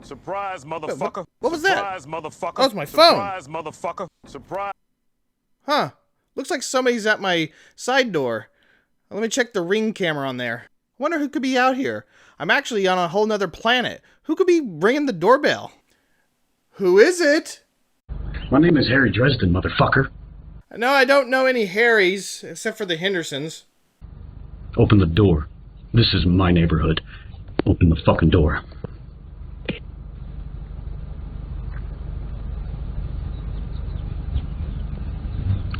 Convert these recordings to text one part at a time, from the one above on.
Surprise, motherfucker. What was that? Surprise, motherfucker. Oh, it's my phone. Surprise, motherfucker. Surprise. Huh. Looks like somebody's at my side door. Let me check the ring camera on there. I wonder who could be out here. I'm actually on a whole nother planet. Who could be ringing the doorbell? Who is it? My name is Harry Dresden, motherfucker. No, I don't know any Harrys, except for the Hendersons. Open the door. This is my neighborhood. Open the fucking door.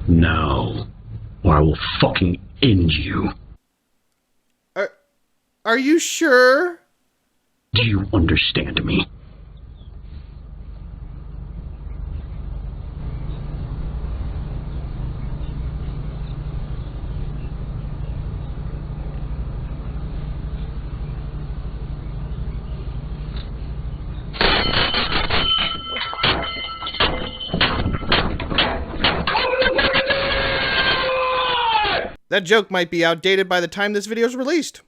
Now, or I will fucking end you. Are you sure? Do you understand me? That joke might be outdated by the time this video is released.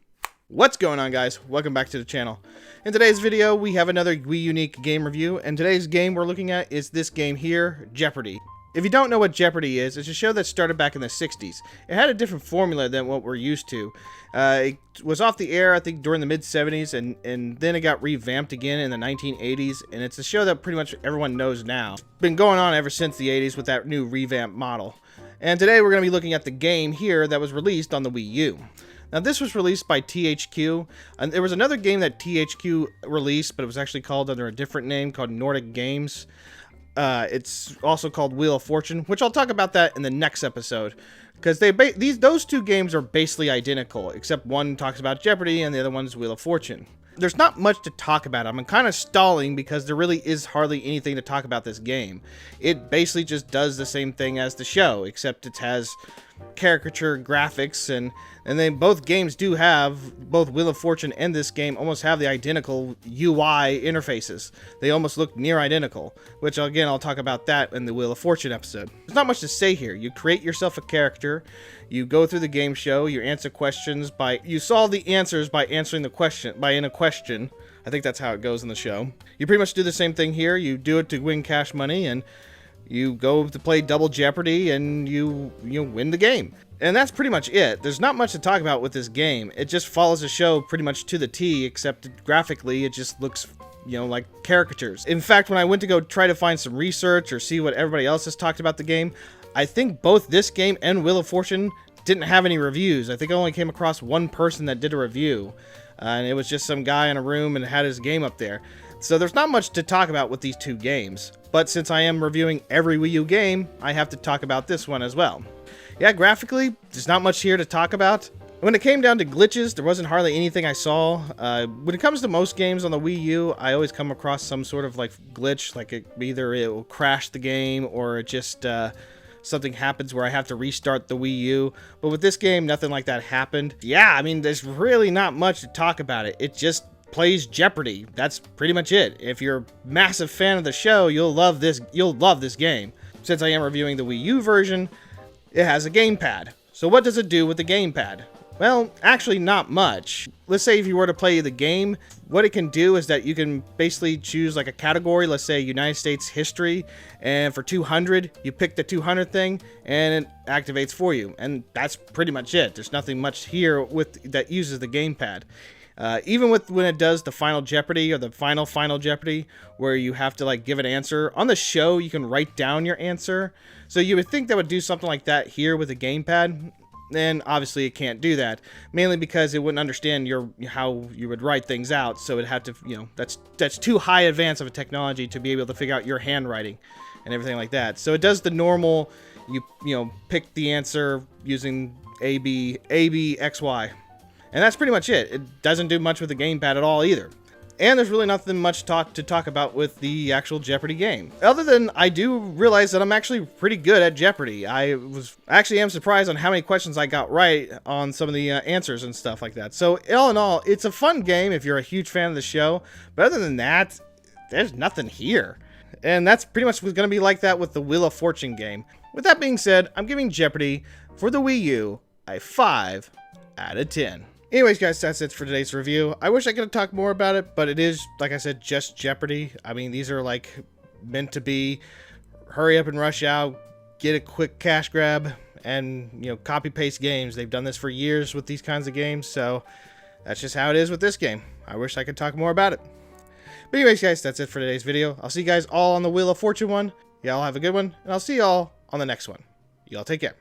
What's going on, guys? Welcome back to the channel. In today's video, we have another U-nique game review, and today's game we're looking at is this game here, Jeopardy. If you don't know what Jeopardy is, it's a show that started back in the 60s. It had a different formula than what we're used to. It was off the air, I think, during the mid-70s, and then it got revamped again in the 1980s, and it's a show that pretty much everyone knows now. It's been going on ever since the 80s with that new revamped model. And today we're going to be looking at the game here that was released on the Wii U. Now this was released by THQ, and there was another game that THQ released, but it was actually called under a different name called Nordic Games. It's also called Wheel of Fortune, which I'll talk about that in the next episode, because those two games are basically identical, except one talks about Jeopardy and the other one's Wheel of Fortune. There's not much to talk about. I'm kind of stalling because there really is hardly anything to talk about this game. It basically just does the same thing as the show, except it has caricature graphics, and then both games do have, both Wheel of Fortune and this game almost have the identical UI interfaces. They almost look near identical, which again, I'll talk about that in the Wheel of Fortune episode. There's not much to say here. You create yourself a character, you go through the game show, you answer questions you solve the answers by answering the question, in a question. I think that's how it goes in the show. You pretty much do the same thing here. You do it to win cash money, and you go to play Double Jeopardy, and you win the game. And that's pretty much it. There's not much to talk about with this game. It just follows the show pretty much to the T, except graphically it just looks, like caricatures. In fact, when I went to go try to find some research or see what everybody else has talked about the game, I think both this game and Wheel of Fortune didn't have any reviews. I think I only came across one person that did a review, and it was just some guy in a room and had his game up there. So there's not much to talk about with these two games, but since I am reviewing every Wii U game, I have to talk about this one as well. Yeah, graphically, there's not much here to talk about. When it came down to glitches, there wasn't hardly anything I saw. When it comes to most games on the Wii U, I always come across some sort of glitch, either it will crash the game or it just something happens where I have to restart the Wii U. But with this game, nothing like that happened. Yeah, I mean, there's really not much to talk about it. It just plays Jeopardy. That's pretty much it. If you're a massive fan of the show, you'll love this game. Since I am reviewing the Wii U version, it has a gamepad. So what does it do with the gamepad? Well, actually not much. Let's say if you were to play the game, what it can do is that you can basically choose a category, let's say United States history, and for 200, you pick the 200 thing, and it activates for you. And that's pretty much it. There's nothing much here that uses the gamepad. Even when it does the Final Jeopardy or the Final Jeopardy, where you have to give an answer, on the show you can write down your answer. So you would think that would do something like that here with a gamepad. Then obviously it can't do that, mainly because it wouldn't understand how you would write things out. So it'd have to, that's too high advance of a technology to be able to figure out your handwriting and everything like that. So it does the normal, you pick the answer using A, B, X, Y. And that's pretty much it. It doesn't do much with the gamepad at all either. And there's really nothing much to talk about with the actual Jeopardy game. Other than I do realize that I'm actually pretty good at Jeopardy. I actually am surprised on how many questions I got right on some of the answers and stuff like that. So all in all, it's a fun game if you're a huge fan of the show. But other than that, there's nothing here. And that's pretty much going to be like that with the Wheel of Fortune game. With that being said, I'm giving Jeopardy for the Wii U a 5 out of 10. Anyways, guys, that's it for today's review. I wish I could talk more about it, but it is, like I said, just Jeopardy. I mean, these are like meant to be hurry up and rush out, get a quick cash grab, and, you know, copy paste games. They've done this for years with these kinds of games, so that's just how it is with this game. I wish I could talk more about it. But anyways, guys, that's it for today's video. I'll see you guys all on the Wheel of Fortune one. Y'all have a good one, and I'll see y'all on the next one. Y'all take care.